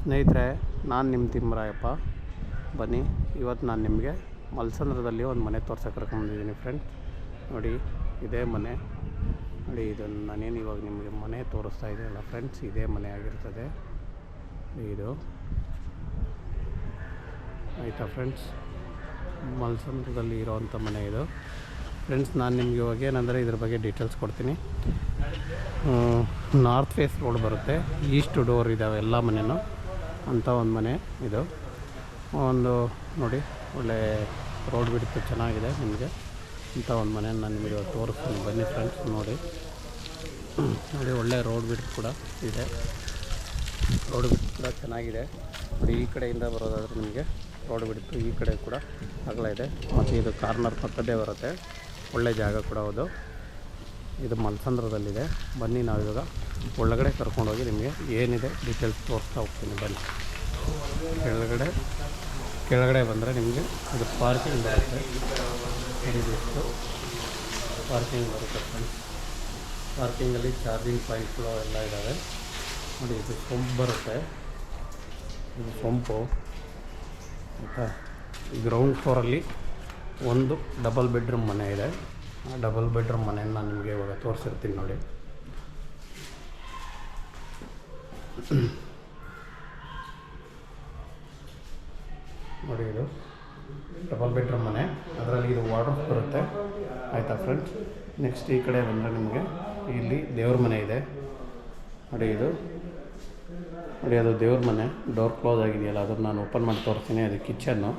ಸ್ನೇಹಿತರೆ, ನಾನು ನಿಮ್ಮ ತಿಮ್ಮರಾಯಪ್ಪ. ಬನ್ನಿ, ಇವತ್ತು ನಾನು ನಿಮಗೆ ಮಲ್ಸಂದ್ರದಲ್ಲಿ ಒಂದು ಮನೆ ತೋರ್ಸೋಕೆ ಕರ್ಕೊಂಡ್ಬಂದಿದ್ದೀನಿ ಫ್ರೆಂಡ್ಸ್. ನೋಡಿ, ಇದೇ ಮನೆ. ನೋಡಿ, ಇದನ್ನು ನಾನೇನು ಇವಾಗ ನಿಮಗೆ ಮನೆ ತೋರಿಸ್ತಾ ಇದೆಯಲ್ಲ ಫ್ರೆಂಡ್ಸ್, ಇದೇ ಮನೆ ಆಗಿರ್ತದೆ ಇದು. ಆಯಿತಾ ಫ್ರೆಂಡ್ಸ್, ಮಲ್ಸಂದ್ರದಲ್ಲಿ ಇರೋವಂಥ ಮನೆ ಇದು ಫ್ರೆಂಡ್ಸ್. ನಾನು ನಿಮಗೆ ಇವಾಗ ಏನಂದರೆ ಇದ್ರ ಬಗ್ಗೆ ಡೀಟೇಲ್ಸ್ ಕೊಡ್ತೀನಿ. ನಾರ್ತ್ ಫೇಸ್ ರೋಡ್ ಬರುತ್ತೆ, ಈಸ್ಟ್ ಡೋರ್ ಇದ್ದಾವೆ ಎಲ್ಲ ಮನೆಯೂ ಅಂಥ ಒಂದು ಮನೆ ಇದು. ಒಂದು ನೋಡಿ, ಒಳ್ಳೆ ರೋಡ್ ಬಿಡ್ತು ಚೆನ್ನಾಗಿದೆ ನಿಮಗೆ. ಇಂಥ ಒಂದು ಮನೆ ನಾನು ನಿಮಗೆ ತೋರಿಸ್ತೀನಿ, ಬನ್ನಿ ಫ್ರೆಂಡ್ಸ್. ನೋಡಿ, ಒಳ್ಳೆ ರೋಡ್ ಬಿಡ್ತು ಕೂಡ ಇದೆ. ರೋಡ್ ಬಿಡ್ತು ಕೂಡ ಚೆನ್ನಾಗಿದೆ. ನೋಡಿ, ಈ ಕಡೆಯಿಂದ ಬರೋದಾದರೆ ನಿಮಗೆ ರೋಡ್ ಬಿಡ್ತು, ಈ ಕಡೆ ಕೂಡ ಅಗಲ ಇದೆ. ಮತ್ತು ಇದು ಕಾರ್ನರ್ ಪಕ್ಕದ್ದೇ ಬರುತ್ತೆ, ಒಳ್ಳೆ ಜಾಗ ಕೂಡ ಹೌದು. ಇದು ಮಲ್ಸಂದ್ರದಲ್ಲಿದೆ. ಬನ್ನಿ, ನಾವಿವಾಗ ಒಳಗಡೆ ಕರ್ಕೊಂಡೋಗಿ ನಿಮಗೆ ಏನಿದೆ ಡೀಟೇಲ್ಸ್ ತೋರಿಸ್ತಾ ಹೋಗ್ತೀನಿ. ಬನ್ನಿ, ಕೆಳಗಡೆ ಬಂದರೆ ನಿಮಗೆ ಇದು ಪಾರ್ಕಿಂಗ್ ಬರುತ್ತೆ. ಇದಿಷ್ಟು ಪಾರ್ಕಿಂಗ್ ಬರುತ್ತೆ ಫ್ರೆಂಡ್ಸ್. ಪಾರ್ಕಿಂಗಲ್ಲಿ ಚಾರ್ಜಿಂಗ್ ಪಾಯಿಂಟ್ಗಳು ಎಲ್ಲ ಇದ್ದಾವೆ. ನೋಡಿ, ಇದು ಸೊಂಪು ಬರುತ್ತೆ, ಇದು ಸೊಂಪು ಆಯಿತಾ. ಈ ಗ್ರೌಂಡ್ ಫ್ಲೋರಲ್ಲಿ ಒಂದು ಡಬಲ್ ಬೆಡ್ರೂಮ್ ಮನೆ ಇದೆ. ಆ ಡಬಲ್ ಬೆಡ್ರೂಮ್ ಮನೆಯನ್ನು ನಾನು ನಿಮಗೆ ಇವಾಗ ತೋರಿಸಿರ್ತೀನಿ. ನೋಡಿ, ನೋಡಿ, ಇದು ಡಬಲ್ ಬೆಡ್ರೂಮ್ ಮನೆ. ಅದರಲ್ಲಿ ಇದು ವಾರ್ಡ್ರೋಬ್ ಬರುತ್ತೆ. ಆಯಿತಾ ಫ್ರೆಂಡ್ಸ್. ನೆಕ್ಸ್ಟ್ ಈ ಕಡೆ ಬಂದರೆ ನಿಮಗೆ ಇಲ್ಲಿ ದೇವ್ರ ಮನೆ ಇದೆ. ನೋಡಿ, ಇದು ನೋಡಿ, ಅದು ದೇವ್ರ ಮನೆ. ಡೋರ್ ಕ್ಲೋಸ್ ಆಗಿದೆಯಲ್ಲ, ಅದನ್ನು ನಾನು ಓಪನ್ ಮಾಡಿ ತೋರಿಸ್ತೀನಿ. ಅದು ಕಿಚನ್ನು.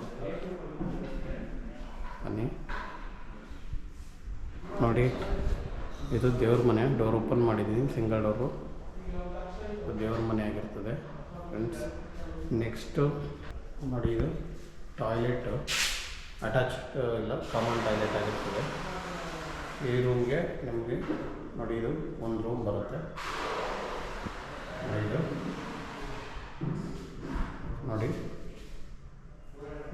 ಬನ್ನಿ, ನೋಡಿ, ಇದು ದೇವ್ರ ಮನೆ. ಡೋರ್ ಓಪನ್ ಮಾಡಿದ್ದೀನಿ, ಸಿಂಗಲ್ ಡೋರು. ದೇವ್ರ ಮನೆ ಆಗಿರ್ತದೆ ಫ್ರೆಂಡ್ಸ್. ನೆಕ್ಸ್ಟು ನೋಡಿ, ಇದು ಟಾಯ್ಲೆಟು ಅಟ್ಯಾಚ್ ಇಲ್ಲ, ಕಾಮನ್ ಟಾಯ್ಲೆಟ್ ಆಗಿರ್ತದೆ. ಈ ರೂಮ್ಗೆ ನಿಮಗೆ ನೋಡಿ, ಇದು ಒಂದು ರೂಮ್ ಬರುತ್ತೆ. ಇದು ನೋಡಿ,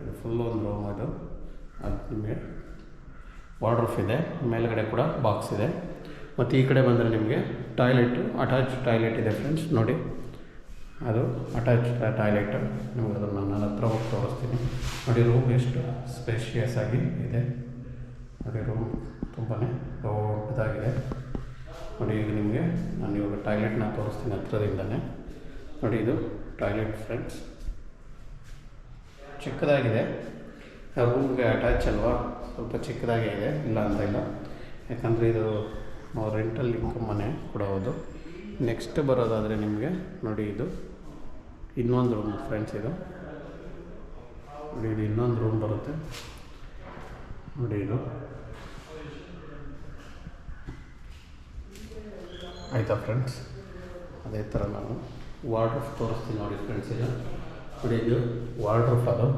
ಇದು ಫುಲ್ಲು ಒಂದು ರೂಮ್. ಇದು ನಿಮಗೆ ವಾರ್ಡ್ರೋಬ್ ಇದೆ, ಮೇಲ್ಗಡೆ ಕೂಡ ಬಾಕ್ಸ್ ಇದೆ. ಮತ್ತು ಈ ಕಡೆ ಬಂದರೆ ನಿಮಗೆ ಟಾಯ್ಲೆಟು, ಅಟ್ಯಾಚ್ ಟಾಯ್ಲೆಟ್ ಇದೆ ಫ್ರೆಂಡ್ಸ್. ನೋಡಿ, ಅದು ಅಟ್ಯಾಚ್ ಟಾಯ್ಲೆಟು. ನಿಮಗೆ ಅದನ್ನು ನಾನು ಹತ್ರ ಹೋಗಿ ತೋರಿಸ್ತೀನಿ. ನೋಡಿ, ರೂಮ್ ಎಷ್ಟು ಸ್ಪೇಷಿಯಸ್ ಆಗಿ ಇದೆ. ನೋಡಿ, ರೂಮ್ ತುಂಬಾ ದೊಡ್ಡದಾಗಿದೆ. ನೋಡಿ, ಈಗ ನಿಮಗೆ ನಾನು ಇವಾಗ ಟಾಯ್ಲೆಟ್ನ ತೋರಿಸ್ತೀನಿ ಹತ್ರದಿಂದನೇ. ನೋಡಿ, ಇದು ಟಾಯ್ಲೆಟ್ ಫ್ರೆಂಡ್ಸ್, ಚಿಕ್ಕದಾಗಿದೆ. ರೂಮ್ಗೆ ಅಟ್ಯಾಚ್ ಅಲ್ವಾ, ಸ್ವಲ್ಪ ಚಿಕ್ಕದಾಗೇ ಇದೆ, ಇಲ್ಲ ಅಂತ ಇಲ್ಲ. ಯಾಕಂದರೆ ಇದು ರೆಂಟಲ್ ಇನ್ಕಮ್ ಮನೆ ಕೂಡ ಹೌದು. ನೆಕ್ಸ್ಟ್ ಬರೋದಾದರೆ ನಿಮಗೆ ನೋಡಿ, ಇದು ಇನ್ನೊಂದು ರೂಮ್ ಫ್ರೆಂಡ್ಸ್. ಇದು ನೋಡಿ, ಇದು ಇನ್ನೊಂದು ರೂಮ್ ಬರುತ್ತೆ. ನೋಡಿ, ಇದು ಆಯಿತಾ ಫ್ರೆಂಡ್ಸ್. ಅದೇ ಥರ ನಾನು ವಾರ್ಡ್ರೋಬ್ ತೋರಿಸ್ತೀನಿ. ನೋಡಿ ಫ್ರೆಂಡ್ಸ್, ಇದು ನೋಡಿ, ಇದು ವಾರ್ಡ್ರೋಬ್. ಅದು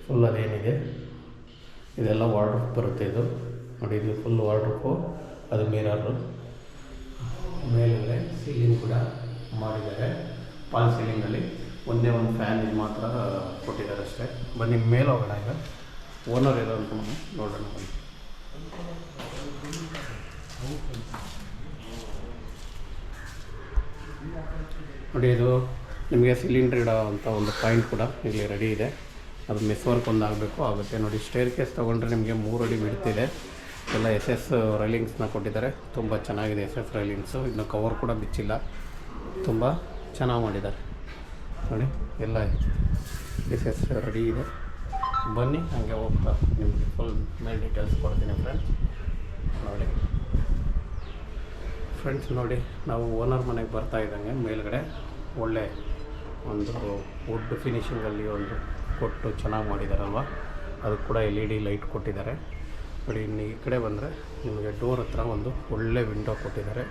ಫುಲ್ ಅದೇನಿದೆ ಇದೆಲ್ಲ ವಾರ್ಡ್ರೋಬ್ ಬರುತ್ತೆ. ಇದು ನೋಡಿ, ಇದು ಫುಲ್ ವಾರ್ಡ್ರೋಬು. ಅದು ಮಿರರು. ಮೇಲ್ಗಡೆ ಸೀಲಿಂಗ್ ಕೂಡ ಮಾಡಿದ್ದಾರೆ. ಫಾಲ್ ಸೀಲಿಂಗಲ್ಲಿ ಒಂದೇ ಒಂದು ಫ್ಯಾನ್ ಇದು ಮಾತ್ರ ಕೊಟ್ಟಿದ್ದಾರೆ ಅಷ್ಟೇ. ಬನ್ನಿ, ಮೇಲೆ ಹೋಗೋಣ. ಈಗ ಓನರ್ ಇರೋ ಅಂತ ನೋಡೋಣ. ಬನ್ನಿ, ನೋಡಿ, ಇದು ನಿಮಗೆ ಸಿಲಿಂಡ್ರ್ ಇಡೋ ಅಂಥ ಒಂದು ಪಾಯಿಂಟ್ ಕೂಡ ಇಲ್ಲಿ ರೆಡಿ ಇದೆ. ಅದು ಮೆಸ್ ವರ್ಕ್ ಒಂದು ಆಗಬೇಕು, ಆಗುತ್ತೆ. ನೋಡಿ, ಸ್ಟೇರ್ ಕೇಸ್ ತೊಗೊಂಡ್ರೆ ನಿಮಗೆ 3 ಅಡಿ ಬಿಡ್ತಿದೆ. ಎಲ್ಲ SS ರೈಲಿಂಗ್ಸ್ನ ಕೊಟ್ಟಿದ್ದಾರೆ, ತುಂಬ ಚೆನ್ನಾಗಿದೆ. SS railings. ಇನ್ನು ಕವರ್ ಕೂಡ ಬಿಚ್ಚಿಲ್ಲ, ತುಂಬ ಚೆನ್ನಾಗಿ ಮಾಡಿದ್ದಾರೆ. ನೋಡಿ, ಎಲ್ಲ SS ರೆಡಿ ಇದೆ. ಬನ್ನಿ, ಹಾಗೆ ಹೋಗ್ತಾ ನಿಮಗೆ ಫುಲ್ ಮೇಲೆ ಡೀಟೇಲ್ಸ್ ಕೊಡ್ತೀನಿ ಫ್ರೆಂಡ್ಸ್. ನೋಡಿ ಫ್ರೆಂಡ್ಸ್, ನೋಡಿ, ನಾವು ಓನರ್ ಮನೆಗೆ ಬರ್ತಾ ಇದ್ದಂಗೆ ಮೇಲ್ಗಡೆ ಒಳ್ಳೆ ಒಂದು ವುಡ್ ಫಿನಿಷಿಂಗಲ್ಲಿ ಒಂದು ಕೊಟ್ಟು ಚೆನ್ನಾಗಿ ಮಾಡಿದ್ದಾರಲ್ವ, ಅದು ಕೂಡ LED ಲೈಟ್ ಕೊಟ್ಟಿದ್ದಾರೆ. ನೋಡಿ, ಇನ್ನು ಈ ಕಡೆ ಬಂದರೆ ನಿಮಗೆ ಡೋರ್ ಹತ್ರ ಒಂದು ಒಳ್ಳೆ ವಿಂಡೋ ಕೊಟ್ಟಿದ್ದಾರೆ.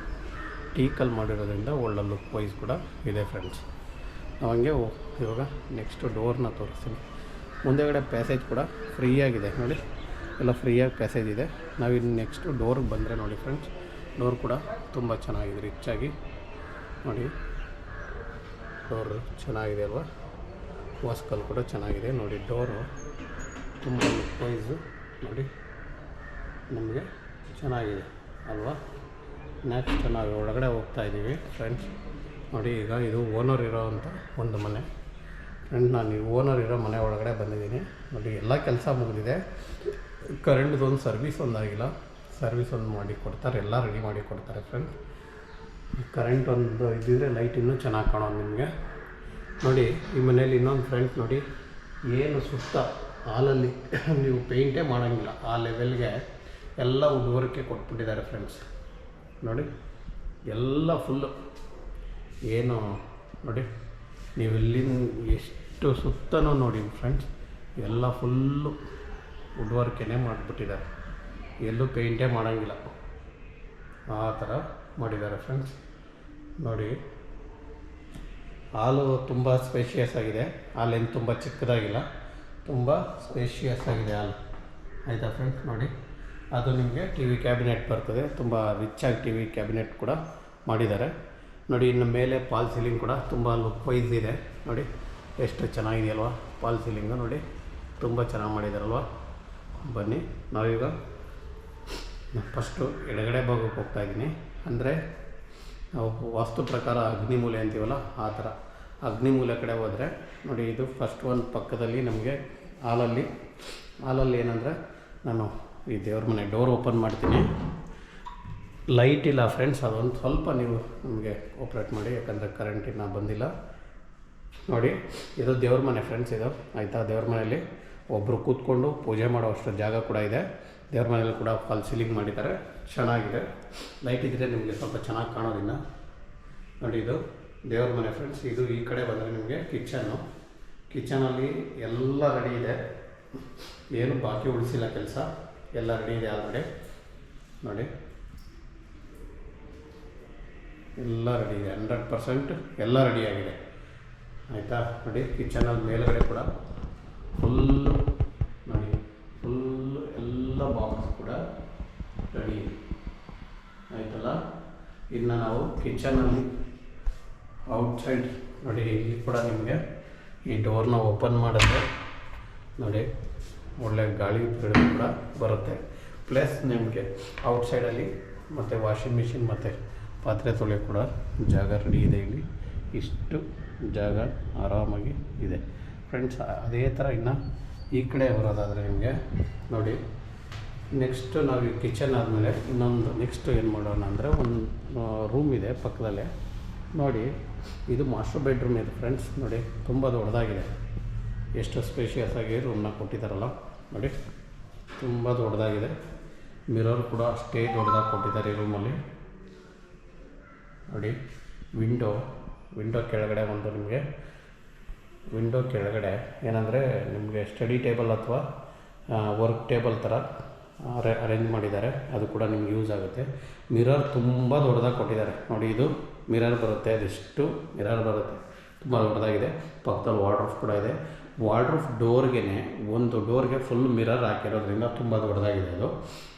ಟೀಕಲ್ ಮಾಡಿರೋದ್ರಿಂದ ಒಳ್ಳೆ ಲುಕ್ ವೈಸ್ ಕೂಡ ಇದೆ ಫ್ರೆಂಡ್ಸ್. ನಾವು ಹಂಗೆ ಇವಾಗ ನೆಕ್ಸ್ಟು ಡೋರ್ನ ತೋರಿಸ್ತೀನಿ. ಮುಂದೆಗಡೆ ಪ್ಯಾಸೇಜ್ ಕೂಡ ಫ್ರೀಯಾಗಿದೆ. ನೋಡಿ, ಎಲ್ಲ ಫ್ರೀಯಾಗಿ ಪ್ಯಾಸೇಜ್ ಇದೆ. ನಾವಿನ್ನು ನೆಕ್ಸ್ಟು ಡೋರ್ಗೆ ಬಂದರೆ ನೋಡಿ ಫ್ರೆಂಡ್ಸ್, ಡೋರ್ ಕೂಡ ತುಂಬ ಚೆನ್ನಾಗಿದೆ, ರಿಚ್ಚಾಗಿ. ನೋಡಿ, ಡೋರ್ ಚೆನ್ನಾಗಿದೆ ಅಲ್ವಾ, ವಾಸ್ಕಲ್ ಕೂಡ ಚೆನ್ನಾಗಿದೆ. ನೋಡಿ, ಡೋರು ತುಂಬ ಲುಕ್ ವೈಸು ನೋಡಿ ನಮಗೆ ಚೆನ್ನಾಗಿದೆ ಅಲ್ವಾ. ನೆಕ್ಸ್ಟ್ ನಾವು ಒಳಗಡೆ ಹೋಗ್ತಾ ಇದ್ದೀವಿ ಫ್ರೆಂಡ್ಸ್. ನೋಡಿ ಈಗ ಇದು ಓನರ್ ಇರೋವಂಥ ಒಂದು ಮನೆ ಫ್ರೆಂಡ್. ನಾನು ಓನರ್ ಇರೋ ಮನೆ ಒಳಗಡೆ ಬಂದಿದ್ದೀನಿ. ನೋಡಿ ಎಲ್ಲ ಕೆಲಸ ಮುಗಿದಿದೆ. ಕರೆಂಟ್ದೊಂದು ಸರ್ವಿಸ್ ಒಂದಾಗಿಲ್ಲ, ಸರ್ವಿಸ್ ಒಂದು ಮಾಡಿ ಕೊಡ್ತಾರೆ, ಎಲ್ಲ ರೆಡಿ ಮಾಡಿ ಕೊಡ್ತಾರೆ ಫ್ರೆಂಡ್. ಕರೆಂಟ್ ಒಂದು ಇದ್ದಿದ್ರೆ ಲೈಟ್ ಇನ್ನೂ ಚೆನ್ನಾಗಿ ಕಾಣೋದು ನಿಮಗೆ. ನೋಡಿ ಈ ಮನೇಲಿ ಇನ್ನೊಂದು ಫ್ರೆಂಡ್ ನೋಡಿ, ಏನು ಸುತ್ತ ಹಾಲಲ್ಲಿ ನೀವು ಪೇಂಟೇ ಮಾಡೋಂಗಿಲ್ಲ, ಆ ಲೆವೆಲ್ಗೆ ಎಲ್ಲ ವುಡ್ ವರ್ಕೆ ಕೊಟ್ಬಿಟ್ಟಿದ್ದಾರೆ ಫ್ರೆಂಡ್ಸ್. ನೋಡಿ ಎಲ್ಲ ಫುಲ್ಲು ಏನು ನೋಡಿ, ನೀವು ಎಷ್ಟು ಸುತ್ತನೂ ನೋಡಿ ಫ್ರೆಂಡ್ಸ್, ಎಲ್ಲ ಫುಲ್ಲು ವುಡ್ ವರ್ಕೇ ಮಾಡಿಬಿಟ್ಟಿದ್ದಾರೆ, ಎಲ್ಲೂ ಪೇಂಟೇ ಮಾಡೋಂಗಿಲ್ಲ, ಆ ಥರ ಮಾಡಿದ್ದಾರೆ ಫ್ರೆಂಡ್ಸ್. ನೋಡಿ ಹಾಲು ತುಂಬ ಸ್ಪೇಷಿಯಸ್ ಆಗಿದೆ, ಹಾಲೇನು ತುಂಬ ಚಿಕ್ಕದಾಗಿಲ್ಲ, ತುಂಬ ಸ್ಪೇಷಿಯಸ್ ಆಗಿದೆ ಹಾಲು. ಆಯಿತಾ ಫ್ರೆಂಡ್ಸ್. ನೋಡಿ ಅದು ನಿಮಗೆ ಟಿ ವಿ ಕ್ಯಾಬಿನೆಟ್ ಬರ್ತದೆ, ತುಂಬ ರಿಚಾಗಿ ಟಿ ವಿ ಕ್ಯಾಬಿನೆಟ್ ಕೂಡ ಮಾಡಿದ್ದಾರೆ. ನೋಡಿ ಇನ್ನು ಮೇಲೆ ಪಾಲ್ ಸೀಲಿಂಗ್ ಕೂಡ ತುಂಬ ಲುಕ್ ವೈಸ್ ಇದೆ. ನೋಡಿ ಎಷ್ಟು ಚೆನ್ನಾಗಿದೆಯಲ್ವ ಪಾಲ್ ಸೀಲಿಂಗು, ನೋಡಿ ತುಂಬ ಚೆನ್ನಾಗಿ ಮಾಡಿದಾರಲ್ವ. ಬನ್ನಿ ನಾವೀಗ ಫಸ್ಟು ಎಡಗಡೆ ಭಾಗಕ್ಕೆ ಹೋಗ್ತಾಯಿದ್ದೀನಿ. ಅಂದರೆ ನಾವು ವಾಸ್ತು ಪ್ರಕಾರ ಅಗ್ನಿಮೂಲೆ ಅಂತೀವಲ್ಲ, ಆ ಥರ ಅಗ್ನಿಮೂಲೆ ಕಡೆ ಹೋದರೆ ನೋಡಿ ಇದು ಫಸ್ಟ್ ಒಂದು ಪಕ್ಕದಲ್ಲಿ ನಮಗೆ ಹಾಲಲ್ಲಿ ಏನಂದರೆ, ನಾನು ಈ ದೇವ್ರ ಮನೆ ಡೋರ್ ಓಪನ್ ಮಾಡ್ತೀನಿ. ಲೈಟ್ ಇಲ್ಲ ಫ್ರೆಂಡ್ಸ್, ಅದೊಂದು ಸ್ವಲ್ಪ ನೀವು ನಮಗೆ ಕೋಪ್ರೇಟ್ ಮಾಡಿ, ಯಾಕಂದರೆ ಕರೆಂಟಿನ ಬಂದಿಲ್ಲ. ನೋಡಿ ಇದು ದೇವ್ರ ಮನೆ ಫ್ರೆಂಡ್ಸ್, ಇದು ಆಯಿತಾ. ದೇವ್ರ ಮನೆಯಲ್ಲಿ ಒಬ್ಬರು ಕೂತ್ಕೊಂಡು ಪೂಜೆ ಮಾಡೋ ಅಷ್ಟು ಜಾಗ ಕೂಡ ಇದೆ. ದೇವ್ರ ಮನೆಯಲ್ಲಿ ಕೂಡ ಫಾಲ್ ಸೀಲಿಂಗ್ ಮಾಡಿದ್ದಾರೆ, ಚೆನ್ನಾಗಿದೆ. ಲೈಟ್ ಇದ್ದರೆ ನಿಮಗೆ ಸ್ವಲ್ಪ ಚೆನ್ನಾಗಿ ಕಾಣೋದಿಲ್ಲ. ನೋಡಿ ಇದು ದೇವ್ರ ಮನೆ ಫ್ರೆಂಡ್ಸ್. ಇದು ಈ ಕಡೆ ಬಂದರೆ ನಿಮಗೆ ಕಿಚನಲ್ಲಿ ಎಲ್ಲ ರೆಡಿ ಇದೆ, ಏನು ಬಾಕಿ ಉಳಿಸಿಲ್ಲ ಕೆಲಸ, ಎಲ್ಲ ರೆಡಿ ಇದೆ ಆಲ್ರೆಡಿ. ನೋಡಿ ಎಲ್ಲ ರೆಡಿ ಇದೆ, 100% ಎಲ್ಲ ರೆಡಿಯಾಗಿದೆ ಆಯಿತಾ. ನೋಡಿ ಕಿಚನಲ್ಲಿ ಮೇಲುಗಡೆ ಕೂಡ ಫುಲ್ಲು ನೋಡಿ, ಫುಲ್ಲು ಎಲ್ಲ ಬಾಕ್ಸ್ ಕೂಡ ರೆಡಿ ಇದೆ ಆಯಿತಲ್ಲ. ಇನ್ನು ನಾವು ಕಿಚನಲ್ಲಿ ಔಟ್ಸೈಡ್ ನೋಡಿ, ಇಲ್ಲಿ ಕೂಡ ನಿಮಗೆ ಈ ಡೋರ್ನ ಓಪನ್ ಮಾಡಿದ್ರೆ ನೋಡಿ ಒಳ್ಳೆ ಗಾಳಿ ಕೂಡ ಬರುತ್ತೆ. ಪ್ಲಸ್ ನಿಮಗೆ ಔಟ್ಸೈಡಲ್ಲಿ ಮತ್ತು ವಾಷಿಂಗ್ ಮಿಷಿನ್ ಮತ್ತು ಪಾತ್ರೆ ತೊಳೆಯೋ ಕೂಡ ಜಾಗ ರೆಡಿ ಇದೆ. ಇಲ್ಲಿ ಇಷ್ಟು ಜಾಗ ಆರಾಮಾಗಿ ಇದೆ ಫ್ರೆಂಡ್ಸ್. ಅದೇ ಥರ ಇನ್ನು ಈ ಕಡೆ ಬರೋದಾದರೆ ನಿಮಗೆ ನೋಡಿ, ನೆಕ್ಸ್ಟು ನಾವು ಈ ಕಿಚನ್ ಆದಮೇಲೆ ಇನ್ನೊಂದು ನೆಕ್ಸ್ಟು ಏನು ಮಾಡೋಣ ಅಂದರೆ, ಒಂದು ರೂಮ್ ಇದೆ ಪಕ್ಕದಲ್ಲೇ. ನೋಡಿ ಇದು ಮಾಸ್ಟರ್ ಬೆಡ್ರೂಮ್ ಇದೆ ಫ್ರೆಂಡ್ಸ್. ನೋಡಿ ತುಂಬ ದೊಡ್ಡದಾಗಿದೆ, ಎಷ್ಟು ಸ್ಪೇಷಿಯಸ್ ಆಗಿ ರೂಮ್ನ ಕೊಟ್ಟಿದ್ದಾರಲ್ಲ. ನೋಡಿ ತುಂಬ ದೊಡ್ಡದಾಗಿದೆ. ಮಿರರ್ ಕೂಡ ಅಷ್ಟೇ ದೊಡ್ಡದಾಗಿ ಕೊಟ್ಟಿದ್ದಾರೆ ಈ ರೂಮಲ್ಲಿ. ನೋಡಿ ವಿಂಡೋ ಕೆಳಗಡೆ ಒಂದು ನಿಮಗೆ ವಿಂಡೋ ಕೆಳಗಡೆ ಏನಂದರೆ ನಿಮಗೆ ಸ್ಟಡಿ ಟೇಬಲ್ ಅಥವಾ ವರ್ಕ್ ಟೇಬಲ್ ಥರ ಅರೇಂಜ್ ಮಾಡಿದ್ದಾರೆ, ಅದು ಕೂಡ ನಿಮ್ಗೆ ಯೂಸ್ ಆಗುತ್ತೆ. ಮಿರರ್ ತುಂಬ ದೊಡ್ಡದಾಗಿ ಕೊಟ್ಟಿದ್ದಾರೆ. ನೋಡಿ ಇದು ಮಿರರ್ ಬರುತ್ತೆ, ಅದೆಷ್ಟು ಮಿರರ್ ಬರುತ್ತೆ, ತುಂಬ ದೊಡ್ಡದಾಗಿದೆ. ಪಕ್ಕದಲ್ಲಿ ವಾರ್ಡ್ರೋಬ್ ಕೂಡ ಇದೆ. ವಾರ್ಡ್ರೋಬ್ ಒಂದು ಡೋರ್ಗೆ ಫುಲ್ ಮಿರರ್ ಹಾಕಿರೋದ್ರಿಂದ ತುಂಬ ದೊಡ್ಡದಾಗಿದೆ ಅದು.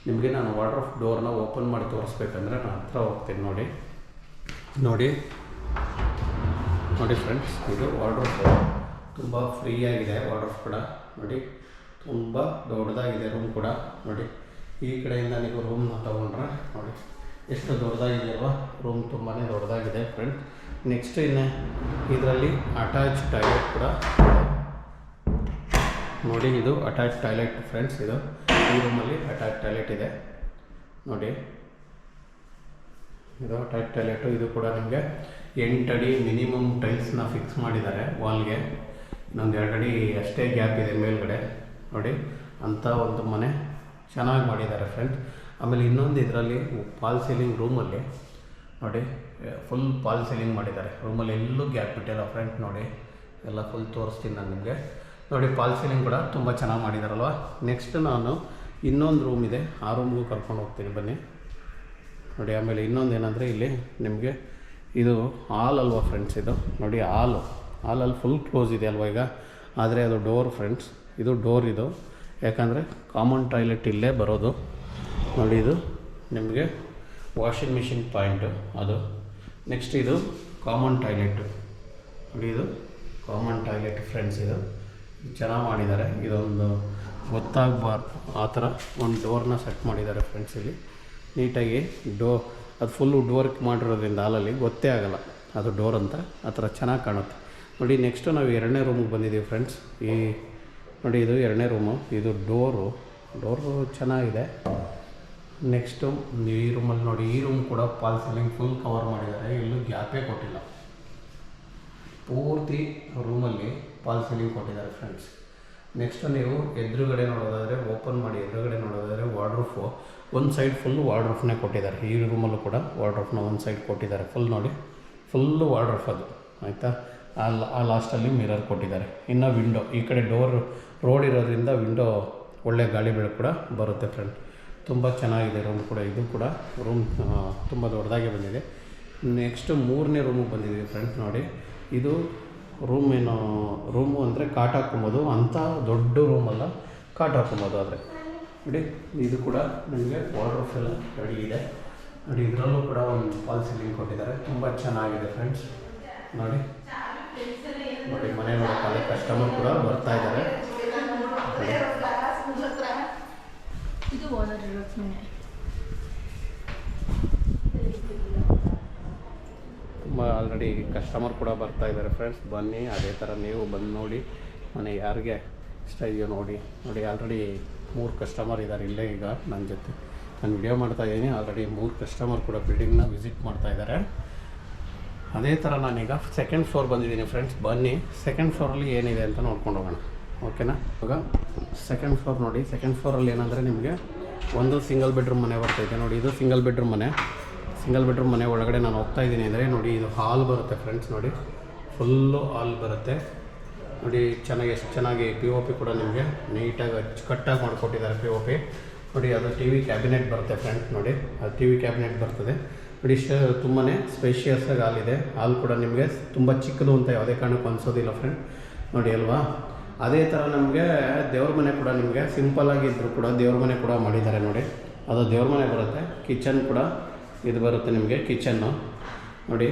ನಿಮಗೆ ನಾನು ವಾರ್ಡ್ರೋಬ್ ಡೋರ್ನ ಓಪನ್ ಮಾಡಿ ತೋರಿಸ್ಬೇಕಂದ್ರೆ ನಾನು ಹತ್ರ ಹೋಗ್ತೀನಿ. ನೋಡಿ ಫ್ರೆಂಡ್ಸ್, ಇದು ವಾರ್ಡ್ರೋಬ್ ತುಂಬ ಫ್ರೀಯಾಗಿದೆ. ವಾರ್ಡ್ರೋಬ್ ಕೂಡ ನೋಡಿ ತುಂಬ ದೊಡ್ಡದಾಗಿದೆ ರೂಮ್ ಕೂಡ. ನೋಡಿ ಈ ಕಡೆಯಿಂದ ನೀವು ರೂಮ್ನ ತೊಗೊಂಡ್ರೆ ನೋಡಿ ಎಷ್ಟು ದೊಡ್ಡದಾಗಿದೆಯಲ್ವ, ರೂಮ್ ತುಂಬಾ ದೊಡ್ಡದಾಗಿದೆ ಫ್ರೆಂಡ್ಸ್. ನೆಕ್ಸ್ಟ್ ಇನ್ನು ಇದರಲ್ಲಿ ಅಟ್ಯಾಚ್ ಟಾಯ್ಲೆಟ್ ಕೂಡ ನೋಡಿ, ಇದು ಅಟ್ಯಾಚ್ ಟಾಯ್ಲೆಟ್ ಫ್ರೆಂಡ್ಸ್. ಇದು ಈ ರೂಮಲ್ಲಿ ಅಟ್ಯಾಚ್ ಟಾಯ್ಲೆಟ್ ಇದೆ. ನೋಡಿ ಇದು ಅಟ್ಯಾಚ್ ಟಾಯ್ಲೆಟು. ಇದು ಕೂಡ ನಿಮಗೆ 8 ಅಡಿ ಮಿನಿಮಮ್ ಟೈಲ್ಸ್ನ ಫಿಕ್ಸ್ ಮಾಡಿದ್ದಾರೆ ವಾಲ್ಗೆ. ಇನ್ನೊಂದು 2 ಅಡಿ ಅಷ್ಟೇ ಗ್ಯಾಪ್ ಇದೆ ಮೇಲ್ಗಡೆ. ನೋಡಿ ಅಂಥ ಒಂದು ಮನೆ ಚೆನ್ನಾಗಿ ಮಾಡಿದ್ದಾರೆ ಫ್ರೆಂಡ್ಸ್. ಆಮೇಲೆ ಇನ್ನೊಂದು ಇದರಲ್ಲಿ ಫಾಲ್ ಸೀಲಿಂಗ್ ರೂಮಲ್ಲಿ ನೋಡಿ ಫುಲ್ ಫಾಲ್ ಸೀಲಿಂಗ್ ಮಾಡಿದ್ದಾರೆ. ರೂಮಲ್ಲಿ ಎಲ್ಲೂ ಗ್ಯಾಪ್ ಬಿಟ್ಟಿಲ್ಲ ಫ್ರೆಂಡ್ಸ್. ನೋಡಿ ಎಲ್ಲ ಫುಲ್ ತೋರಿಸ್ತೀನಿ ನಾನು ನಿಮಗೆ. ನೋಡಿ ಫಾಲ್ ಸೀಲಿಂಗ್ ಕೂಡ ತುಂಬ ಚೆನ್ನಾಗಿ ಮಾಡಿದಾರಲ್ವ. ನೆಕ್ಸ್ಟ್ ನಾನು ಇನ್ನೊಂದು ರೂಮ್ ಇದೆ, ಆ ರೂಮ್ಗೂ ಕರ್ಕೊಂಡು ಹೋಗ್ತೀನಿ ಬನ್ನಿ. ನೋಡಿ ಆಮೇಲೆ ಇನ್ನೊಂದು ಏನಂದರೆ, ಇಲ್ಲಿ ನಿಮಗೆ ಇದು ಹಾಲ್ ಅಲ್ವಾ ಫ್ರೆಂಡ್ಸ್. ಇದು ನೋಡಿ ಹಾಲಲ್ಲಿ ಫುಲ್ ಕ್ಲೋಸ್ ಇದೆ ಅಲ್ವಾ ಈಗ, ಆದರೆ ಅದು ಡೋರ್ ಫ್ರೆಂಡ್ಸ್. ಇದು ಡೋರ್ ಇದು, ಯಾಕಂದರೆ ಕಾಮನ್ ಟಾಯ್ಲೆಟ್ ಇಲ್ಲೇ ಬರೋದು. ನೋಡಿ ಇದು ನಿಮಗೆ ವಾಷಿಂಗ್ ಮಿಷಿನ್ ಪಾಯಿಂಟು ಅದು. ನೆಕ್ಸ್ಟ್ ಇದು ಕಾಮನ್ ಟಾಯ್ಲೆಟು. ನೋಡಿ ಇದು ಕಾಮನ್ ಟಾಯ್ಲೆಟ್ ಫ್ರೆಂಡ್ಸ್. ಇದು ಚೆನ್ನಾಗಿ ಮಾಡಿದ್ದಾರೆ. ಇದೊಂದು ಗೊತ್ತಾಗಬಾರ್ದು ಆ ಥರ ಒಂದು ಡೋರ್ನ ಸೆಟ್ ಮಾಡಿದ್ದಾರೆ ಫ್ರೆಂಡ್ಸ್. ಇಲ್ಲಿ ನೀಟಾಗಿ ಅದು ಫುಲ್ ವುಡ್ ವರ್ಕ್ ಮಾಡಿರೋದ್ರಿಂದ ಹಾಲಲ್ಲಿ ಗೊತ್ತೇ ಆಗೋಲ್ಲ ಅದು ಡೋರ್ ಅಂತ ಆ ಥರ ಚೆನ್ನಾಗಿ ಕಾಣುತ್ತೆ ನೋಡಿ. ನೆಕ್ಸ್ಟು ನಾವು ಎರಡನೇ ರೂಮಿಗೆ ಬಂದಿದ್ದೀವಿ ಫ್ರೆಂಡ್ಸ್. ಈ ನೋಡಿ ಇದು ಎರಡನೇ ರೂಮು, ಇದು ಡೋರು ಚೆನ್ನಾಗಿದೆ. ನೆಕ್ಸ್ಟು ಈ ರೂಮಲ್ಲಿ ನೋಡಿ, ಈ ರೂಮ್ ಕೂಡ ಫಾಲ್ ಸೀಲಿಂಗ್ ಫುಲ್ ಕವರ್ ಮಾಡಿದ್ದಾರೆ, ಎಲ್ಲೂ ಗ್ಯಾಪೇ ಕೊಟ್ಟಿಲ್ಲ. ಪೂರ್ತಿ ರೂಮಲ್ಲಿ ಫಾಲ್ ಸೀಲಿಂಗ್ ಕೊಟ್ಟಿದ್ದಾರೆ ಫ್ರೆಂಡ್ಸ್. ನೆಕ್ಸ್ಟು ನೀವು ಎದುರುಗಡೆ ನೋಡೋದಾದರೆ, ಓಪನ್ ಮಾಡಿ ಎದುರುಗಡೆ ನೋಡೋದಾದರೆ ವಾರ್ಡ್ರೂಫು ಒಂದು ಸೈಡ್ ಫುಲ್ಲು ವಾರ್ಡ್ರೂಫ್ನೇ ಕೊಟ್ಟಿದ್ದಾರೆ. ಈ ರೂಮಲ್ಲೂ ಕೂಡ ವಾರ್ಡ್ರೂಫ್ನ ಒಂದು ಸೈಡ್ ಕೊಟ್ಟಿದ್ದಾರೆ ಫುಲ್ ನೋಡಿ, ಫುಲ್ಲು ವಾರ್ಡ್ರೂಫ್ ಅದು ಆಯಿತಾ. ಆ ಲಾಸ್ಟಲ್ಲಿ ಮಿರರ್ ಕೊಟ್ಟಿದ್ದಾರೆ. ಇನ್ನು ವಿಂಡೋ ಈ ಕಡೆ ರೋಡ್ ಇರೋದ್ರಿಂದ ವಿಂಡೋ ಒಳ್ಳೆ ಗಾಳಿ ಬೆಳಕು ಕೂಡ ಬರುತ್ತೆ ಫ್ರೆಂಡ್. ತುಂಬ ಚೆನ್ನಾಗಿದೆ ರೂಮ್ ಕೂಡ. ಇದು ಕೂಡ ರೂಮ್ ತುಂಬ ದೊಡ್ಡದಾಗಿ ಬಂದಿದೆ. ನೆಕ್ಸ್ಟು ಮೂರನೇ ರೂಮಿಗೆ ಬಂದಿದ್ದೀವಿ ಫ್ರೆಂಡ್ಸ್. ನೋಡಿ ಇದು ರೂಮು ಅಂದರೆ ಕಾಟ್ ಹಾಕ್ಕೊಬೋದು, ಅಂಥ ದೊಡ್ಡ ರೂಮಲ್ಲ, ಕಾಟ್ ಹಾಕ್ಕೊಬೋದು. ಆದರೆ ನೋಡಿ ಇದು ಕೂಡ ನಿಮಗೆ ವಾರ್ಡ್ರೋಬ್ ಎಲ್ಲ ರೆಡಿ ಇದೆ ನೋಡಿ. ಇದರಲ್ಲೂ ಕೂಡ ಒಂದು ಫಾಲ್ ಸೀಲಿಂಗ್ ಕೊಟ್ಟಿದ್ದಾರೆ, ತುಂಬ ಚೆನ್ನಾಗಿದೆ ಫ್ರೆಂಡ್ಸ್. ನೋಡಿ ಮನೆ ನೋಡೋಕ್ಕಲ್ಲಿ ಕಸ್ಟಮರ್ ಕೂಡ ಬರ್ತಾ ಇದ್ದಾರೆ. ತುಂಬ ಆಲ್ರೆಡಿ ಕಸ್ಟಮರ್ ಕೂಡ ಬರ್ತಾ ಇದ್ದಾರೆ ಫ್ರೆಂಡ್ಸ್. ಬನ್ನಿ, ಅದೇ ಥರ ನೀವು ಬಂದು ನೋಡಿ ಮನೆ ಯಾರಿಗೆ ಇಷ್ಟ ಇದೆಯೋ ನೋಡಿ. ಆಲ್ರೆಡಿ 3 ಕಸ್ಟಮರ್ ಇದ್ದಾರೆ ಇಲ್ಲೇ ಈಗ ನನ್ನ ಜೊತೆ. ನಾನು ವಿಡಿಯೋ ಮಾಡ್ತಾಯಿದ್ದೀನಿ. ಆಲ್ರೆಡಿ 3 ಕಸ್ಟಮರ್ ಕೂಡ ಬಿಲ್ಡಿಂಗ್ನ ವಿಸಿಟ್ ಮಾಡ್ತಾ ಇದ್ದಾರೆ. ಅದೇ ಥರ ನಾನೀಗ ಸೆಕೆಂಡ್ ಫ್ಲೋರ್ ಬಂದಿದ್ದೀನಿ ಫ್ರೆಂಡ್ಸ್. ಬನ್ನಿ ಸೆಕೆಂಡ್ ಫ್ಲೋರಲ್ಲಿ ಏನಿದೆ ಅಂತ ನೋಡ್ಕೊಂಡು ಹೋಗೋಣ, ಓಕೆನಾ. ಇವಾಗ ಸೆಕೆಂಡ್ ಫ್ಲೋರ್ ನೋಡಿ. ಸೆಕೆಂಡ್ ಫ್ಲೋರಲ್ಲಿ ಏನಂದರೆ ನಿಮಗೆ ಒಂದು ಸಿಂಗಲ್ ಬೆಡ್ರೂಮ್ ಮನೆ ಬರ್ತೈತೆ ನೋಡಿ. ಇದು ಸಿಂಗಲ್ ಬೆಡ್ರೂಮ್ ಮನೆ ಒಳಗಡೆ ನಾನು ಹೋಗ್ತಾ ಇದ್ದೀನಿ ಅಂದರೆ ನೋಡಿ, ಇದು ಹಾಲ್ ಬರುತ್ತೆ ಫ್ರೆಂಡ್ಸ್. ನೋಡಿ ಫುಲ್ಲು ಹಾಲ್ ಬರುತ್ತೆ ನೋಡಿ. ಎಷ್ಟು ಚೆನ್ನಾಗಿ POP ಕೂಡ ನಿಮಗೆ ನೀಟಾಗಿ ಅಚ್ಚುಕಟ್ಟಾಗಿ ಮಾಡಿಕೊಟ್ಟಿದ್ದಾರೆ POP ನೋಡಿ. ಅದು TV ಕ್ಯಾಬಿನೆಟ್ ಬರುತ್ತೆ ಫ್ರೆಂಡ್ಸ್. ನೋಡಿ ಅದು TV ಕ್ಯಾಬಿನೆಟ್ ಬರ್ತದೆ ನೋಡಿ. ತುಂಬಾ ಸ್ಪೇಷಿಯಸ್ಸಾಗಿ ಹಾಲ್ ಇದೆ. ಹಾಲ್ ಕೂಡ ನಿಮಗೆ ತುಂಬ ಚಿಕ್ಕದು ಅಂತ ಯಾವುದೇ ಕಾರಣಕ್ಕೂ ಅನಿಸೋದಿಲ್ಲ ಫ್ರೆಂಡ್ ನೋಡಿ ಅಲ್ವಾ. ಅದೇ ಥರ ನಮಗೆ ದೇವ್ರ ಮನೆ ಕೂಡ ನಿಮಗೆ ಸಿಂಪಲ್ಲಾಗಿ ಇದ್ದರೂ ಕೂಡ ದೇವ್ರ ಮನೆ ಕೂಡ ಮಾಡಿದ್ದಾರೆ ನೋಡಿ. ಅದು ದೇವ್ರ ಮನೆ ಬರುತ್ತೆ. ಕಿಚನ್ ಕೂಡ ಇದು ಬರುತ್ತೆ ನಿಮಗೆ. ಕಿಚನ್ನು ನೋಡಿ,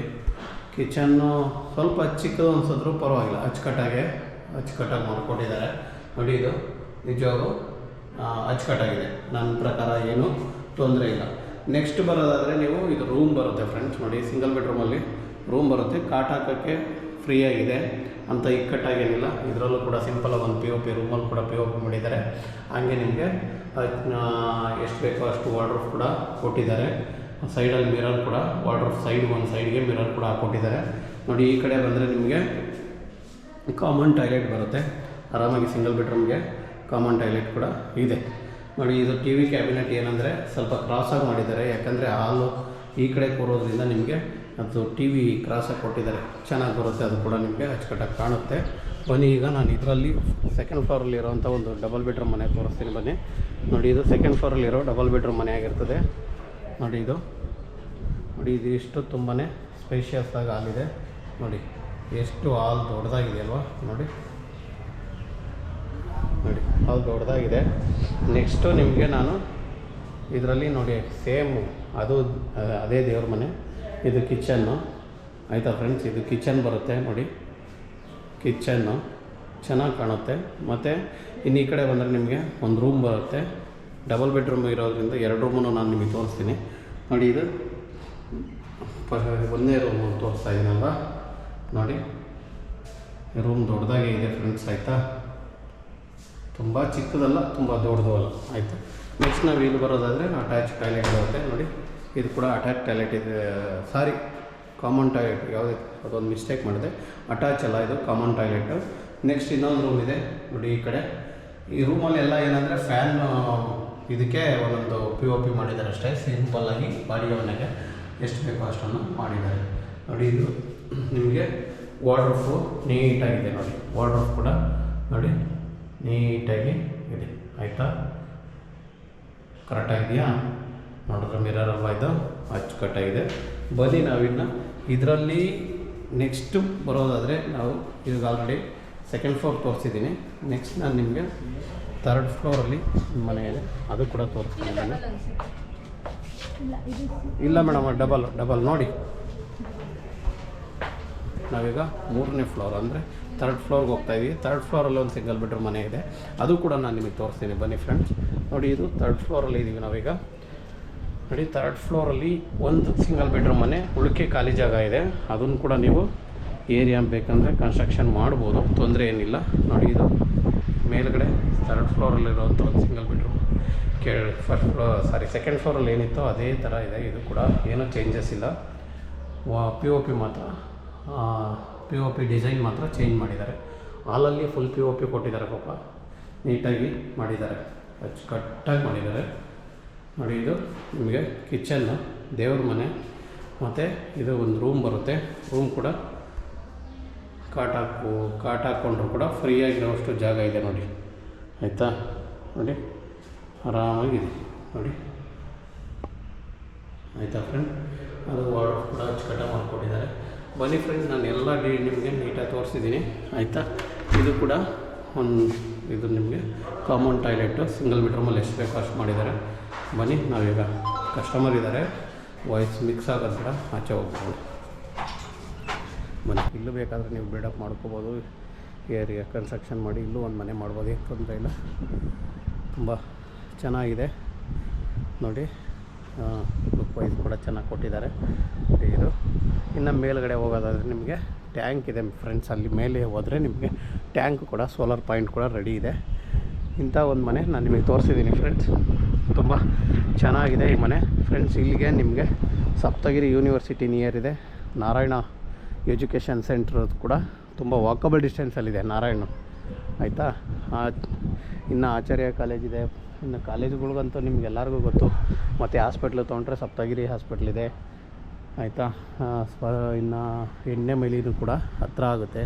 ಕಿಚನ್ನು ಸ್ವಲ್ಪ ಚಿಕ್ಕದು ಅನ್ಸಿದ್ರು ಪರವಾಗಿಲ್ಲ, ಅಚ್ಚುಕಟ್ಟಾಗಿ ಮಾಡ್ಕೊಟ್ಟಿದ್ದಾರೆ ನೋಡಿ. ಇದು ನಿಜವಾಗೂ ಅಚ್ಚುಕಟ್ಟಾಗಿದೆ, ನನ್ನ ಪ್ರಕಾರ ಏನೂ ತೊಂದರೆ ಇಲ್ಲ. ನೆಕ್ಸ್ಟ್ ಬರೋದಾದರೆ ನೀವು ಇದು ರೂಮ್ ಬರುತ್ತೆ ಫ್ರೆಂಡ್ಸ್. ನೋಡಿ ಸಿಂಗಲ್ ಬೆಡ್ರೂಮಲ್ಲಿ ರೂಮ್ ಬರುತ್ತೆ. ಕಾಟ್ ಹಾಕೋಕ್ಕೆ ಫ್ರೀಯಾಗಿದೆ ಅಂತ ಇಕ್ಕಟ್ಟಾಗೇನಿಲ್ಲ. ಇದರಲ್ಲೂ ಕೂಡ ಸಿಂಪಲಾಗಿ ಒಂದು POP ರೂಮಲ್ಲಿ ಕೂಡ POP ಮಾಡಿದ್ದಾರೆ. ಹಾಗೆ ನಿಮಗೆ ಎಷ್ಟು ಬೇಕೋ ಅಷ್ಟು ವಾರ್ಡ್ರೋಬ್ ಕೂಡ ಕೊಟ್ಟಿದ್ದಾರೆ. ಸೈಡಲ್ಲಿ ಮಿರರ್ ಕೂಡ ವಾರ್ಡ್ರೋಬ್ ಒಂದು ಸೈಡ್ಗೆ ಮಿರರ್ ಕೂಡ ಹಾಕ್ಕೊಟ್ಟಿದ್ದಾರೆ ನೋಡಿ. ಈ ಕಡೆ ಬಂದರೆ ನಿಮಗೆ ಕಾಮನ್ ಟಾಯ್ಲೆಟ್ ಬರುತ್ತೆ ಆರಾಮಾಗಿ. ಸಿಂಗಲ್ ಬೆಡ್ರೂಮ್ಗೆ ಕಾಮನ್ ಟಾಯ್ಲೆಟ್ ಕೂಡ ಇದೆ ನೋಡಿ. ಇದು TV ಕ್ಯಾಬಿನೆಟ್ ಏನಂದರೆ ಸ್ವಲ್ಪ ಕ್ರಾಸಾಗಿ ಮಾಡಿದ್ದಾರೆ, ಯಾಕಂದರೆ ಹಾಲು ಈ ಕಡೆ ಕೂರೋದ್ರಿಂದ ನಿಮಗೆ ಅದು TV ಕ್ರಾಸಾಗಿ ಕೊಟ್ಟಿದ್ದಾರೆ, ಚೆನ್ನಾಗಿ ಬರುತ್ತೆ. ಅದು ಕೂಡ ನಿಮಗೆ ಅಚ್ಚುಕಟ್ಟಾಗಿ ಕಾಣುತ್ತೆ. ಬನ್ನಿ ಈಗ ನಾನು ಇದರಲ್ಲಿ ಸೆಕೆಂಡ್ ಫ್ಲೋರಲ್ಲಿ ಇರೋವಂಥ ಒಂದು ಡಬಲ್ ಬೆಡ್ರೂಮ್ ಮನೆ ತೋರಿಸ್ತೀನಿ ಬನ್ನಿ. ನೋಡಿ ಇದು ಸೆಕೆಂಡ್ ಫ್ಲೋರಲ್ಲಿರೋ ಡಬಲ್ ಬೆಡ್ರೂಮ್ ಮನೆ ಆಗಿರ್ತದೆ ನೋಡಿ. ಇದು ಇಷ್ಟು ತುಂಬಾ ಸ್ಪೇಷಿಯಸ್ಸಾಗಿ ಹಾಲಿದೆ ನೋಡಿ. ಎಷ್ಟು ಹಾಲ್ ದೊಡ್ಡದಾಗಿದೆ ಅಲ್ವಾ ನೋಡಿ. ಹಾಲ್ ದೊಡ್ಡದಾಗಿದೆ. ನೆಕ್ಸ್ಟು ನಿಮಗೆ ನಾನು ಇದರಲ್ಲಿ ನೋಡಿ ಸೇಮು ಅದೇ ದೇವ್ರ ಮನೆ. ಇದು ಕಿಚನ್ನು ಆಯಿತಾ ಫ್ರೆಂಡ್ಸ್. ಇದು ಕಿಚನ್ ಬರುತ್ತೆ ನೋಡಿ. ಕಿಚನ್ನು ಚೆನ್ನಾಗಿ ಕಾಣುತ್ತೆ. ಮತ್ತು ಇನ್ನು ಈ ಕಡೆ ಬಂದರೆ ನಿಮಗೆ ಒಂದು ರೂಮ್ ಬರುತ್ತೆ. ಡಬಲ್ ಬೆಡ್ರೂಮ್ ಇರೋದ್ರಿಂದ 2 ರೂಮನ್ನು ನಾನು ನಿಮಗೆ ತೋರಿಸ್ತೀನಿ ನೋಡಿ. ಇದು ಒಂದೇ ರೂಮ್ ತೋರಿಸ್ತಾ ಇದ್ದೀನಲ್ವ ನೋಡಿ. ರೂಮ್ ದೊಡ್ಡದಾಗೇ ಇದೆ ಫ್ರೆಂಡ್ಸ್ ಆಯಿತಾ. ತುಂಬ ಚಿಕ್ಕದಲ್ಲ, ತುಂಬ ದೊಡ್ಡದು ಅಲ್ಲ ಆಯಿತಾ. ನೆಕ್ಸ್ಟ್ ನಾವು ಇಲ್ಲಿ ಬರೋದಾದರೆ ಅಟ್ಯಾಚ್ ಟಾಯ್ಲೆಟ್ ಬರುತ್ತೆ ನೋಡಿ. ಇದು ಕೂಡ ಅಟ್ಯಾಚ್ ಟಾಯ್ಲೆಟ್ ಇದೆ, ಸಾರಿ ಕಾಮನ್ ಟಾಯ್ಲೆಟ್. ಯಾವುದೇ ಅದೊಂದು ಮಿಸ್ಟೇಕ್ ಮಾಡಿದೆ, ಅಟ್ಯಾಚ್ ಅಲ್ಲ, ಇದು ಕಾಮನ್ ಟಾಯ್ಲೆಟು. ನೆಕ್ಸ್ಟ್ ಇನ್ನೊಂದು ರೂಮ್ ಇದೆ ನೋಡಿ ಈ ಕಡೆ. ಈ ರೂಮಲ್ಲಿ ಎಲ್ಲ ಏನಂದರೆ ಫ್ಯಾನ್ ಇದಕ್ಕೆ ಒಂದೊಂದು POP ಮಾಡಿದ್ದಾರೆ ಅಷ್ಟೇ, ಸಿಂಪಲ್ಲಾಗಿ ಬಾಡಿಗೆ ಮನೆಗೆ ಎಷ್ಟು ಬೇಕೋ ಅಷ್ಟನ್ನು ಮಾಡಿದ್ದಾರೆ ನೋಡಿ. ಇದು ನಿಮಗೆ ವಾರ್ಡ್ರೋಬ್ ನೀಟಾಗಿದೆ ನೋಡಿ. ವಾರ್ಡ್ರೋಬ್ ಕೂಡ ನೋಡಿ ನೀಟಾಗಿ ಇದೆ ಆಯಿತಾ. ಕರೆಕ್ಟಾಗಿದೆಯಾ ನೋಡಿದ್ರೆ ಮಿರರ್ ಅಲ್ವಾ, ಇದು ಅಚ್ಚುಕಟ್ಟಾಗಿದೆ. ಬನ್ನಿ ನಾವಿನ್ನು ಇದರಲ್ಲಿ ನೆಕ್ಸ್ಟು ಬರೋದಾದರೆ ನಾವು ಈಗ ಆಲ್ರೆಡಿ ಸೆಕೆಂಡ್ ಫ್ಲೋರ್ ತೋರಿಸಿದ್ದೀನಿ. ನೆಕ್ಸ್ಟ್ ನಾನು ನಿಮಗೆ ಥರ್ಡ್ ಫ್ಲೋರಲ್ಲಿ ಮನೆ ಇದೆ, ಅದು ಕೂಡ ತೋರಿಸ್ತೀನಿ ನಾನು. ಇಲ್ಲ ಮೇಡಮ್, ಡಬಲ್ ನೋಡಿ. ನಾವೀಗ 3ನೇ ಫ್ಲೋರ್ ಅಂದರೆ ಥರ್ಡ್ ಫ್ಲೋರ್ಗೆ ಹೋಗ್ತಾಯಿದ್ದೀವಿ. ಥರ್ಡ್ ಫ್ಲೋರಲ್ಲಿ ಒಂದು ಸಿಂಗಲ್ ಬೆಡ್ರೂಮ್ ಮನೆ ಇದೆ, ಅದು ಕೂಡ ನಾನು ನಿಮಗೆ ತೋರಿಸ್ತೀನಿ ಬನ್ನಿ ಫ್ರೆಂಡ್ಸ್ ನೋಡಿ. ಇದು ಥರ್ಡ್ ಫ್ಲೋರಲ್ಲಿ ಇದ್ದೀವಿ ನಾವೀಗ. ನೋಡಿ ಥರ್ಡ್ ಫ್ಲೋರಲ್ಲಿ ಒಂದು ಸಿಂಗಲ್ ಬೆಡ್ರೂಮ್ ಮನೆ, ಉಳಿಕೆ ಖಾಲಿ ಜಾಗ ಇದೆ. ಅದನ್ನು ಕೂಡ ನೀವು ಏರಿಯಾ ಬೇಕಂದರೆ ಕನ್ಸ್ಟ್ರಕ್ಷನ್ ಮಾಡ್ಬೋದು, ತೊಂದರೆ ಏನಿಲ್ಲ. ನೋಡಿ ಇದು ಮೇಲ್ಗಡೆ ಥರ್ಡ್ ಫ್ಲೋರಲ್ಲಿರುವಂಥ ಒಂದು ಸಿಂಗಲ್ ಬೆಡ್ರೂಮ್. ಸೆಕೆಂಡ್ ಫ್ಲೋರಲ್ಲಿ ಏನಿತ್ತೋ ಅದೇ ಥರ ಇದೆ. ಇದು ಕೂಡ ಏನೂ ಚೇಂಜಸ್ ಇಲ್ಲ. POP ಮಾತ್ರ POP ಡಿಸೈನ್ ಮಾತ್ರ ಚೇಂಜ್ ಮಾಡಿದ್ದಾರೆ. ಹಾಲಲ್ಲಿ ಫುಲ್ POP ಕೊಟ್ಟಿದ್ದಾರೆ. ಪಾಪ ನೀಟಾಗಿ ಮಾಡಿದ್ದಾರೆ, ಅಚ್ಚುಕಟ್ಟಾಗಿ ಮಾಡಿದ್ದಾರೆ. ನೋಡಿ ಇದು ನಿಮಗೆ ಕಿಚನ್ನು, ದೇವ್ರ ಮನೆ, ಮತ್ತು ಇದು ಒಂದು ರೂಮ್ ಬರುತ್ತೆ. ರೂಮ್ ಕೂಡ ಕಾಟ್ ಹಾಕ್ಕೊಂಡ್ರು ಕೂಡ ಫ್ರೀಯಾಗಿರೋಷ್ಟು ಜಾಗ ಇದೆ ನೋಡಿ, ಆಯಿತಾ. ನೋಡಿ ಆರಾಮಾಗಿದೆ ನೋಡಿ, ಆಯಿತಾ ಫ್ರೆಂಡ್. ಅದು ವಾರ್ಡ್ ಕೂಡ ಅಚ್ಚುಕಟ್ಟಾಗಿ ಮಾಡಿಕೊಟ್ಟಿದ್ದಾರೆ. ಬನ್ನಿ ಫ್ರೆಂಡ್ಸ್, ನಾನು ಎಲ್ಲ ನಿಮಗೆ ನೀಟಾಗಿ ತೋರಿಸಿದ್ದೀನಿ, ಆಯಿತಾ. ಇದು ಕೂಡ ಇದು ನಿಮಗೆ ಕಾಮನ್ ಟಾಯ್ಲೆಟು, ಸಿಂಗಲ್ ಬೆಡ್ರೂಮಲ್ಲಿ ಎಷ್ಟು ಬೇಕೋ ಅಷ್ಟು ಮಾಡಿದ್ದಾರೆ. ಬನ್ನಿ, ನಾವೀಗ ಕಸ್ಟಮರ್ ಇದ್ದಾರೆ, ವಾಯ್ಸ್ ಮಿಕ್ಸ್ ಆಗೋದು ಕೂಡ ಆಚೆ ಹೋಗ್ಬೋದು. ಬನ್ನಿ, ಇಲ್ಲೂ ಬೇಕಾದರೆ ನೀವು ಬಿಲ್ಡಪ್ ಮಾಡ್ಕೋಬೋದು, ಏರಿಯಾ ಕನ್ಸ್ಟ್ರಕ್ಷನ್ ಮಾಡಿ ಇಲ್ಲೂ ಒಂದು ಮನೆ ಮಾಡ್ಬೋದು, ಏನು ತೊಂದರೆ ಇಲ್ಲ. ತುಂಬ ಚೆನ್ನಾಗಿದೆ ನೋಡಿ, ಲುಕ್ ವೈಸ್ ಕೂಡ ಚೆನ್ನಾಗಿ ಕೊಟ್ಟಿದ್ದಾರೆ. ಇದು ಇನ್ನು ಮೇಲ್ಗಡೆ ಹೋಗೋದಾದರೆ ನಿಮಗೆ ಟ್ಯಾಂಕ್ ಇದೆ ಫ್ರೆಂಡ್ಸ್. ಅಲ್ಲಿ ಮೇಲೆ ಹೋದರೆ ನಿಮಗೆ ಟ್ಯಾಂಕ್ ಕೂಡ, ಸೋಲಾರ್ ಪಾಯಿಂಟ್ ಕೂಡ ರೆಡಿ ಇದೆ. ಇಂಥ ಒಂದು ಮನೆ ನಾನು ನಿಮಗೆ ತೋರಿಸಿದ್ದೀನಿ ಫ್ರೆಂಡ್ಸ್. ತುಂಬ ಚೆನ್ನಾಗಿದೆ ಈ ಮನೆ ಫ್ರೆಂಡ್ಸ್. ಇಲ್ಲಿಗೆ ನಿಮಗೆ ಸಪ್ತಗಿರಿ ಯೂನಿವರ್ಸಿಟಿ ನಿಯರ್ ಇದೆ. ನಾರಾಯಣ ಎಜುಕೇಷನ್ ಸೆಂಟ್ರ್ ಕೂಡ ತುಂಬ ವಾಕಬಲ್ ಡಿಸ್ಟೆನ್ಸಲ್ಲಿದೆ ನಾರಾಯಣ, ಆಯಿತಾ. ಇನ್ನು ಆಚಾರ್ಯ ಕಾಲೇಜ್ ಇದೆ. ಇನ್ನು ಕಾಲೇಜುಗಳಿಗಂತೂ ನಿಮಗೆಲ್ಲರಿಗೂ ಗೊತ್ತು. ಮತ್ತು ಹಾಸ್ಪಿಟ್ಲು ತೊಗೊಂಡ್ರೆ ಸಪ್ತಗಿರಿ ಹಾಸ್ಪಿಟ್ಲಿದೆ, ಆಯಿತಾ. ಇನ್ನು ಎಣ್ಣೆ ಮೈಲಿನೂ ಕೂಡ ಹತ್ತಿರ ಆಗುತ್ತೆ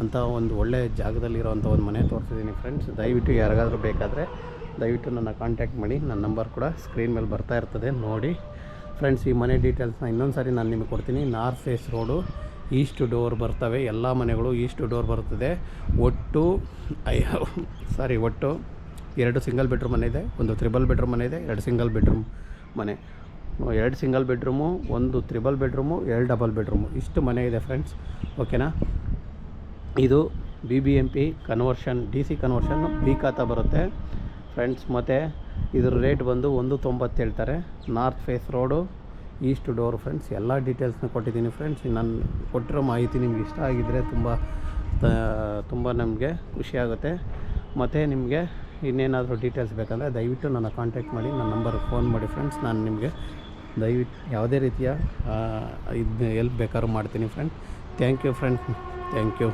ಅಂತ ಒಂದು ಒಳ್ಳೆ ಜಾಗದಲ್ಲಿರೋವಂಥ ಒಂದು ಮನೆ ತೋರಿಸಿದ್ದೀನಿ ಫ್ರೆಂಡ್ಸ್. ದಯವಿಟ್ಟು ಯಾರಿಗಾದರೂ ಬೇಕಾದರೆ ದಯವಿಟ್ಟು ನನ್ನ ಕಾಂಟ್ಯಾಕ್ಟ್ ಮಾಡಿ. ನನ್ನ ನಂಬರ್ ಕೂಡ ಸ್ಕ್ರೀನ್ ಮೇಲೆ ಬರ್ತಾ ಇರ್ತದೆ, ನೋಡಿ ಫ್ರೆಂಡ್ಸ್. ಈ ಮನೆ ಡೀಟೇಲ್ಸ್ನ ಇನ್ನೊಂದು ಸಾರಿ ನಾನು ನಿಮಗೆ ಕೊಡ್ತೀನಿ. North face road, east door ಬರ್ತವೆ, ಎಲ್ಲ ಮನೆಗಳು ಈಸ್ಟ್ ಡೋರ್ ಬರ್ತದೆ. ಒಟ್ಟು 2 ಸಿಂಗಲ್ ಬೆಡ್ರೂಮ್ ಮನೆ ಇದೆ, 1 ತ್ರಿಬಲ್ ಬೆಡ್ರೂಮ್ ಮನೆ ಇದೆ, 2 ಸಿಂಗಲ್ ಬೆಡ್ರೂಮ್ ಮನೆ, 2 single bedroom, 1 triple bedroom, 2 double bedroom, ಇಷ್ಟು ಮನೆ ಇದೆ ಫ್ರೆಂಡ್ಸ್, ಓಕೆನಾ. ಇದು BBMP conversion, DC conversion B ಖಾತಾ ಬರುತ್ತೆ ಫ್ರೆಂಡ್ಸ್. ಮತ್ತು ಇದ್ರ ರೇಟ್ ಬಂದು 190 ಹೇಳ್ತಾರೆ. North face road, east door friends. ಎಲ್ಲ ಡೀಟೇಲ್ಸ್ನ ಕೊಟ್ಟಿದ್ದೀನಿ ಫ್ರೆಂಡ್ಸ್. ನಾನು ಕೊಟ್ಟಿರೋ ಮಾಹಿತಿ ನಿಮ್ಗೆ ಇಷ್ಟ ಆಗಿದ್ದರೆ ತುಂಬ ನಮಗೆ ಖುಷಿಯಾಗುತ್ತೆ. ಮತ್ತು ನಿಮಗೆ ಇನ್ನೇನಾದರೂ ಡೀಟೇಲ್ಸ್ ಬೇಕಂದರೆ ದಯವಿಟ್ಟು ನನ್ನ ಕಾಂಟ್ಯಾಕ್ಟ್ ಮಾಡಿ, ನನ್ನ ನಂಬರ್ಗೆ ಫೋನ್ ಮಾಡಿ ಫ್ರೆಂಡ್ಸ್. ನಾನು ನಿಮಗೆ ದಯವಿಟ್ಟು ಯಾವುದೇ ರೀತಿಯ ಇದು ಎಲ್ಪ್ ಬೇಕಾದ್ರೂ ಮಾಡ್ತೀನಿ friend. Thank you friends, thank you.